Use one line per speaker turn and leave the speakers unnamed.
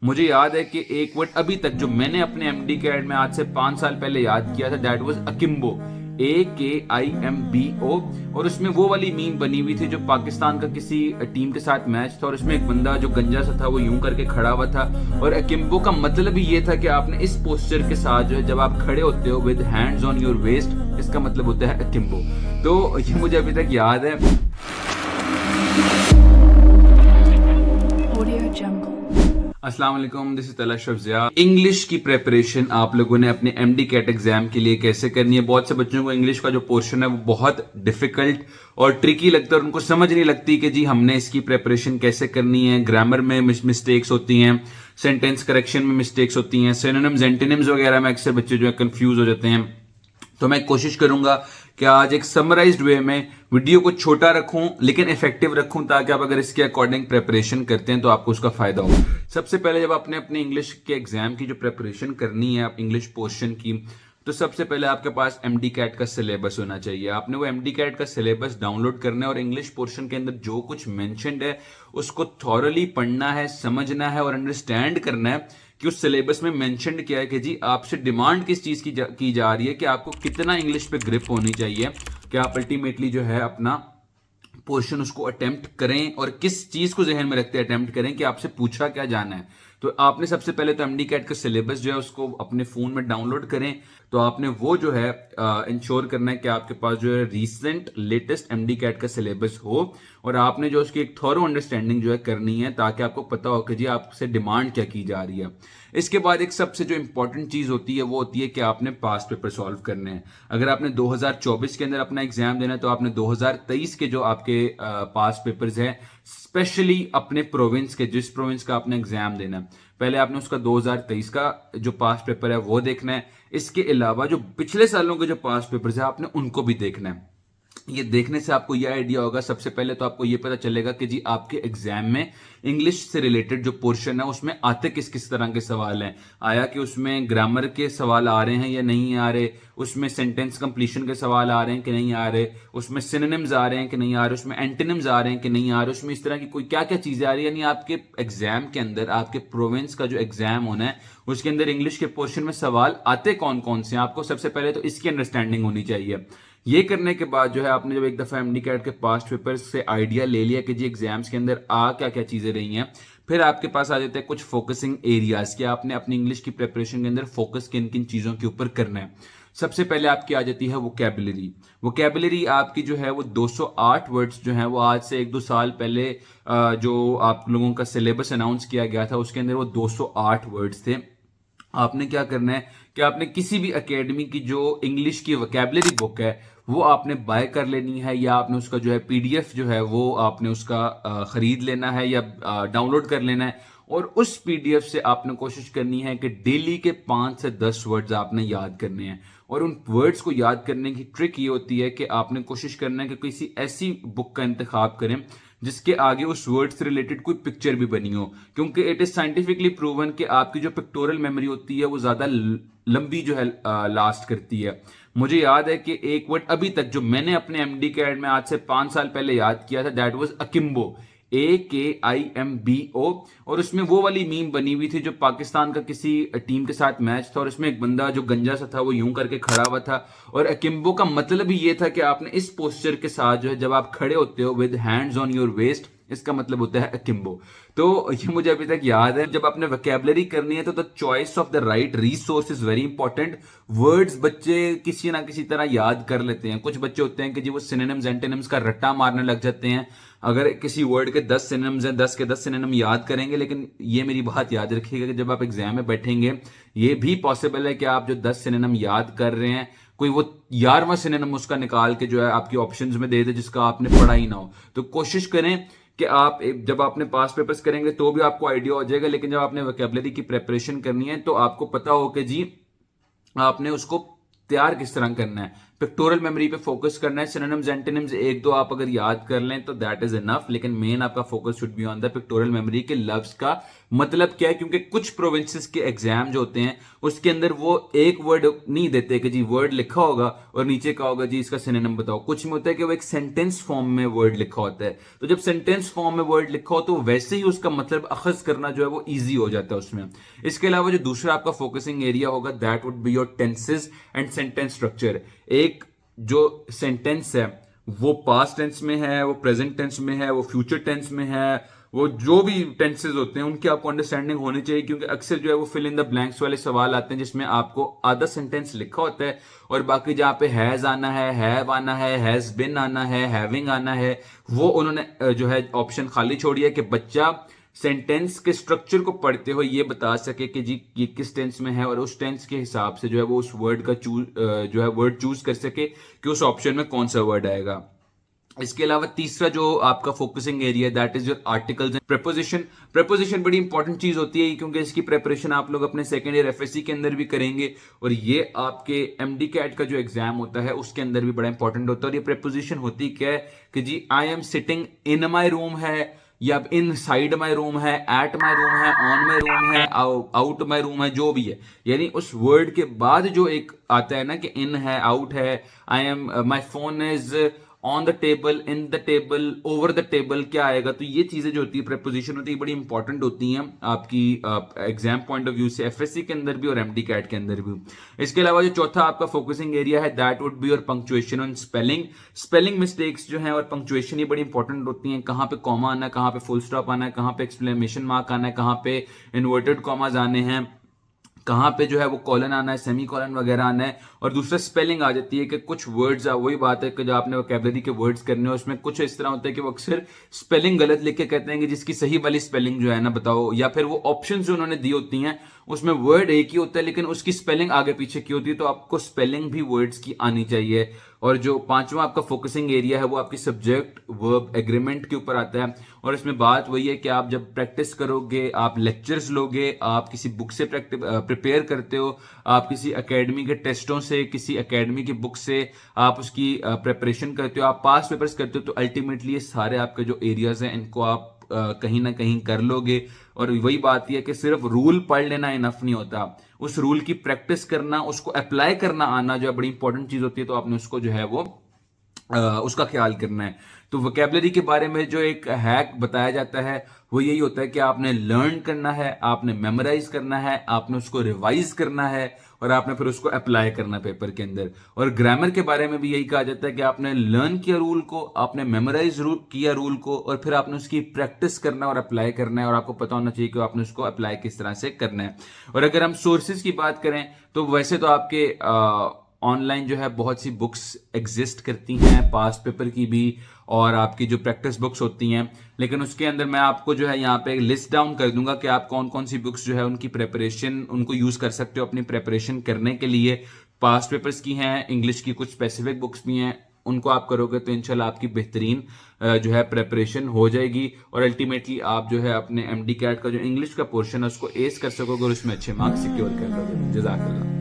मुझे याद है कि एक वर्ड अभी तक जो मैंने अपने एमडी कैड में आज से 5 साल पहले याद किया था, दैट वाज अकिम्बो। AKIMBO। और उसमें वो वाली मीम बनी हुई थी जो पाकिस्तान का किसी टीम के साथ मैच था और उसमें एक बंदा जो गंजा सा था वो यूं करके खड़ा हुआ था। और अकिम्बो का मतलब ही ये था कि आपने इस पोस्चर के साथ जो है जब आप खड़े होते हो with hands on your waist, इसका मतलब होता है अकिम्बो। तो ये मुझे अभी तक याद है। अस्सलाम वालेकुम, दिस इज तला शफ्जिया। इंग्लिश की प्रेपरेशन आप लोगों ने अपने एमडी कैट एग्जाम के लिए कैसे करनी है। बहुत से बच्चों को इंग्लिश का जो पोर्शन है वो बहुत डिफिकल्ट और ट्रिकी लगता है और उनको समझ नहीं लगती कि जी हमने इसकी प्रेपरेशन कैसे करनी है। ग्रामर में मिस्टेक्स होती हैं, सेंटेंस करेक्शन में मिस्टेक्स होती हैं, सिनोनिम्स एंटोनिम्स वगैरह में अक्सर बच्चे जो है कंफ्यूज हो जाते हैं। तो मैं कोशिश करूंगा कि आज एक समराइज्ड वे में वीडियो को छोटा रखूं लेकिन इफेक्टिव रखूं, ताकि आप अगर इसके अकॉर्डिंग प्रेपरेशन करते हैं तो आपको उसका फायदा हो। सबसे पहले जब आपने अपने इंग्लिश के एग्जाम की जो प्रेपरेशन करनी है, आप इंग्लिश पोर्शन की, तो सबसे पहले आपके पास एमडी कैट का सिलेबस होना चाहिए। आपने वो एमडी कैट का सिलेबस डाउनलोड करना है और इंग्लिश पोर्शन के अंदर जो कुछ मेंशन्ड है उसको थॉरली पढ़ना है, समझना है और अंडरस्टैंड करना है कि उस सिलेबस में मेंशन्ड किया है कि जी आपसे डिमांड किस चीज की जा रही है, कि आपको कितना इंग्लिश पे ग्रिप होनी चाहिए कि आप अल्टीमेटली जो है अपना पोर्शन उसको अटेम्प्ट करें और किस चीज को जहन में रखते हैं अटेम्प्ट करें कि आपसे पूछा क्या जाना है। तो आपने सबसे पहले तो एमडी कैट का सिलेबस जो है उसको अपने फोन में डाउनलोड करें। तो आपने वो जो है इंश्योर करना है कि आपके पास जो है रीसेंट लेटेस्ट एमडी कैट का सिलेबस हो और आपने जो उसकी एक थॉरो अंडरस्टैंडिंग जो है करनी है, ताकि आपको पता हो कि जी आपसे डिमांड क्या की जा रही है। इसके बाद एक सबसे जो इंपॉर्टेंट चीज होती है वो होती है कि आपने पास्ट पेपर सॉल्व करने हैं। अगर आपने 2024 के अंदर अपना एग्जाम देना है तो आपने 2023 के जो आपके पास्ट पेपर्स हैं, स्पेशली अपने प्रोविंस के, जिस प्रोविंस का आपने एग्जाम देना है, पहले आपने उसका 2023 का जो पास्ट पेपर है वो देखना है। इसके अलावा जो पिछले सालों के जो पास्ट पेपर्स है आपने उनको भी देखना है। ये देखने से आपको यह आइडिया होगा, सबसे पहले तो आपको यह पता चलेगा कि जी आपके एग्जाम में इंग्लिश से रिलेटेड जो पोर्शन है उसमें आते किस किस तरह के सवाल हैं। आया कि उसमें ग्रामर के सवाल आ रहे हैं या नहीं आ रहे, उसमें सेंटेंस कंप्लीशन के सवाल आ रहे हैं कि नहीं आ रहे, उसमें सिनोनिम्स आ रहे हैं कि नहीं आ रहे, उसमें एंटोनिम्स आ रहे हैं कि नहीं आ रहे, उसमें इस तरह की कोई क्या क्या चीजें आ रही है। यानी आपके एग्जाम के अंदर, आपके प्रोविंस का जो एग्जाम होना है उसके अंदर इंग्लिश के पोर्शन में सवाल आते कौन कौन से हैं, आपको सबसे पहले तो इसकी अंडरस्टैंडिंग होनी चाहिए। ये करने के बाद जो है आपने जब एक दफा एमडी कैट के पास्ट पेपर से आइडिया ले लिया कि जी एग्जाम्स के अंदर आ क्या क्या चीजें रही हैं, फिर आपके पास आ जाते हैं कुछ फोकसिंग एरियाज कि आपने अपनी इंग्लिश की प्रिपरेशन के अंदर फोकस किन किन चीजों के ऊपर करना है। सबसे पहले आपकी आ जाती है वोकैबुलरी। वोकैबुलरी आपकी जो है वो 208 वर्ड्स जो है वो आज से 1-2 साल पहले जो आप लोगों का सिलेबस अनाउंस किया गया था उसके अंदर वो 208 वर्ड्स थे। आपने क्या करना है कि आपने किसी भी एकेडमी की जो इंग्लिश की वोकैबुलरी बुक है वो आपने बाय कर लेनी है, या आपने उसका जो है पीडीएफ जो है वो आपने उसका खरीद लेना है या डाउनलोड कर लेना है। और उस पीडीएफ से आपने कोशिश करनी है कि डेली के 5 से 10 वर्ड्स आपने याद करने हैं। और उन वर्ड्स को याद करने की ट्रिक ये होती है कि आपने कोशिश करना है कि किसी ऐसी बुक का इंतखाब करें जिसके आगे उस वर्ड से रिलेटेड कोई पिक्चर भी बनी हो, क्योंकि इट इज साइंटिफिकली प्रूवन कि आपकी जो पिक्टोरल मेमोरी होती है वो ज्यादा लंबी जो है लास्ट करती है। मुझे याद है कि एक वर्ड अभी तक जो मैंने अपने एमडी कैड में आज से 5 साल पहले याद किया था, दैट वाज अकिम्बो। AKIMBO। और उसमें वो वाली मीम बनी हुई थी जो पाकिस्तान का किसी टीम के साथ मैच था और उसमें एक बंदा जो गंजा सा था वो यूं करके खड़ा हुआ था। और अकिम्बो का मतलब ही ये था कि आपने इस पोस्चर के साथ जो है जब आप खड़े होते हो with hands on your waist, इसका मतलब होता है अकिम्बो। तो ये मुझे अभी तक याद है। जब आपने वोकैबुलरी करनी है तो the choice of the right resource is very important. Words बच्चे किसी ना किसी तरह याद कर लेते हैं। कुछ बच्चे होते हैं कि जी वो सिनोनिम्स एंटोनिम्स का रट्टा मारने लग जाते हैं। अगर किसी वर्ड के 10 सिनोनिम्स हैं, 10 के 10 सिनोनिम याद करेंगे, लेकिन ये मेरी बात याद रखिएगा कि जब आप एग्जाम में बैठेंगे ये भी पॉसिबल है कि आप जो 10 सिनोनिम याद कर रहे हैं कोई वो 11वां सिनोनिम उसका निकाल के जो है आपकी ऑप्शंस में दे दे जिसका आपने पढ़ा ही ना हो। तो कोशिश करें कि आप जब आपने पास पेपर्स करेंगे तो भी आपको आइडिया हो जाएगा, लेकिन जब आपने वोकैबुलरी की प्रेपरेशन करनी है तो आपको पता हो कि जी आपने उसको तैयार किस तरह करना है। पिक्टोरल मेमोरी पे फोकस करना है। सिनोनिम्स एंटोनिम्स एक दो आप अगर याद कर लें तो दैट इज इनफ, लेकिन मेन आपका focus should be on the pectoral memory के लफ्ज का मतलब क्या है, क्योंकि कुछ प्रोविंसेस के एग्जाम जो होते हैं उसके अंदर वो एक वर्ड नहीं देते कि जी वर्ड लिखा होगा और नीचे का होगा जी इसका सिनोनिम बताओ। कुछ में होता है कि वो एक सेंटेंस फॉर्म में वर्ड लिखा होता है, तो जब सेंटेंस फॉर्म में वर्ड लिखा हो तो वैसे ही उसका मतलब अखज करना जो है वो ईजी हो जाता है उसमें। इसके अलावा जो दूसरा आपका फोकसिंग एरिया होगा that would be your tenses and sentence structure. एक जो सेंटेंस है वो पास्ट टेंस में है, वो प्रेजेंट टेंस में है, वो फ्यूचर टेंस में है, वो जो भी टेंसेस होते हैं उनकी आपको अंडरस्टैंडिंग होनी चाहिए, क्योंकि अक्सर जो है वो फिल इन द ब्लैंक्स वाले सवाल आते हैं जिसमें आपको आधा सेंटेंस लिखा होता है और बाकी जहां पे हैज आना है, हैव आना है, हैज बिन आना है, हैविंग आना है, वो उन्होंने जो है ऑप्शन खाली छोड़ी है कि बच्चा सेंटेंस के स्ट्रक्चर को पढ़ते हुए ये बता सके कि जी ये किस टेंस में है और उस टेंस के हिसाब से जो है वो उस वर्ड का जो है वर्ड चूज कर सके कि उस ऑप्शन में कौन सा वर्ड आएगा। इसके अलावा तीसरा जो आपका फोकसिंग एरिया है that is your articles and preposition. Preposition बड़ी इंपॉर्टेंट चीज होती है क्योंकि इसकी प्रेपरेशन आप लोग अपने सेकंड ईयर एफएससी के अंदर भी करेंगे और ये आपके एमडी कैट का जो एग्जाम होता है उसके अंदर भी बड़ा इंपॉर्टेंट होता है। और ये प्रेपोजिशन होती क्या है कि जी I am sitting in my room है, या इन साइड माई रूम है, एट माई रूम है, ऑन माई रूम है, आउट माई रूम है, जो भी है, यानी उस वर्ड के बाद जो एक आता है ना कि इन है, आउट है, I am, my phone is on the table, in the table, over the table, क्या आएगा। तो ये चीजें जो होती है प्रेपोजिशन होती है बड़ी इंपॉर्टेंट होती हैं आपकी एग्जाम पॉइंट ऑफ व्यू से, एफएससी के अंदर भी और एमडी कैट के अंदर भी। इसके अलावा जो चौथा आपका फोकसिंग एरिया है that would be your punctuation and spelling. Spelling mistakes जो है और पंक्चुएशन ये बड़ी इंपॉर्टेंट होती हैं, कहाँ पे कॉमा आना है, कहाँ पे फुल स्टॉप आना है, कहाँ पे एक्सक्लेमेशन मार्क आना है, कहाँ पे इन्वर्टेड कॉमाज आने हैं, कहाँ पे जो है वो कॉलन आना है, सेमी कॉलन वगैरह आना है। और दूसरा स्पेलिंग आ जाती है कि कुछ वर्ड्स, वही बात है कि जो आपने वोकैबुलरी के वर्ड्स करने हैं उसमें कुछ इस तरह होता है कि वो अक्सर स्पेलिंग गलत लिख के कहते हैं कि जिसकी सही वाली स्पेलिंग जो है ना बताओ, या फिर वो ऑप्शन जो उन्होंने दी होती हैं उसमें वर्ड एक ही होता है लेकिन उसकी स्पेलिंग आगे पीछे की होती है, तो आपको स्पेलिंग भी वर्ड्स की आनी चाहिए। और जो पांचवा आपका फोकसिंग एरिया है वो आपकी सब्जेक्ट वर्ब एग्रीमेंट के ऊपर आता है और इसमें बात वही है कि आप जब प्रैक्टिस करोगे, आप लेक्चर्स लोगे, आप किसी बुक से प्रिपेयर करते हो, आप किसी एकेडमी के टेस्टों से, किसी एकेडमी की बुक से आप उसकी प्रिपरेशन करते हो, आप पास पेपर्स करते हो, तो अल्टीमेटली ये सारे आपके जो एरियाज हैं इनको आप कहीं ना कहीं कर लोगे। और वही बात यह कि सिर्फ रूल पढ़ लेना इनफ नहीं होता, उस रूल की प्रैक्टिस करना, उसको अप्लाई करना आना जो है बड़ी इंपॉर्टेंट चीज होती है, तो आपने उसको जो है वो उसका ख्याल करना है। तो वोकैबुलरी के बारे में जो एक हैक बताया जाता है वो यही होता है कि आपने लर्न करना है, आपने मेमोराइज करना है, आपने उसको रिवाइज करना है और आपने फिर उसको अप्लाई करना है पेपर के अंदर। और ग्रामर के बारे में भी यही कहा जाता है कि आपने लर्न किया रूल को, आपने मेमोराइज किया रूल को और फिर आपने उसकी प्रैक्टिस करना और अप्लाई करना है और आपको पता होना चाहिए कि आपने उसको अप्लाई किस तरह से करना है। और अगर हम सोर्सेज की बात करें तो वैसे तो आपके ऑनलाइन जो है बहुत सी बुक्स एग्जिस्ट करती हैं, पास्ट पेपर की भी और आपकी जो प्रैक्टिस बुक्स होती हैं, लेकिन उसके अंदर मैं आपको जो है यहाँ पे एक लिस्ट डाउन कर दूंगा कि आप कौन कौन सी बुक्स जो है उनकी प्रेपरेशन, उनको यूज कर सकते हो अपनी प्रेपरेशन करने के लिए। पास्ट पेपर्स की हैं, इंग्लिश की कुछ स्पेसिफिक बुक्स भी हैं, उनको आप करोगे तो इंशाल्लाह आपकी बेहतरीन जो है प्रेपरेशन हो जाएगी और अल्टीमेटली आप जो है अपने एमडी कैट का जो इंग्लिश का पोर्शन है उसको एस कर सकोगे और उसमें अच्छे मार्क्स सिक्योर कर लोगे। जज़ाकल्लाह।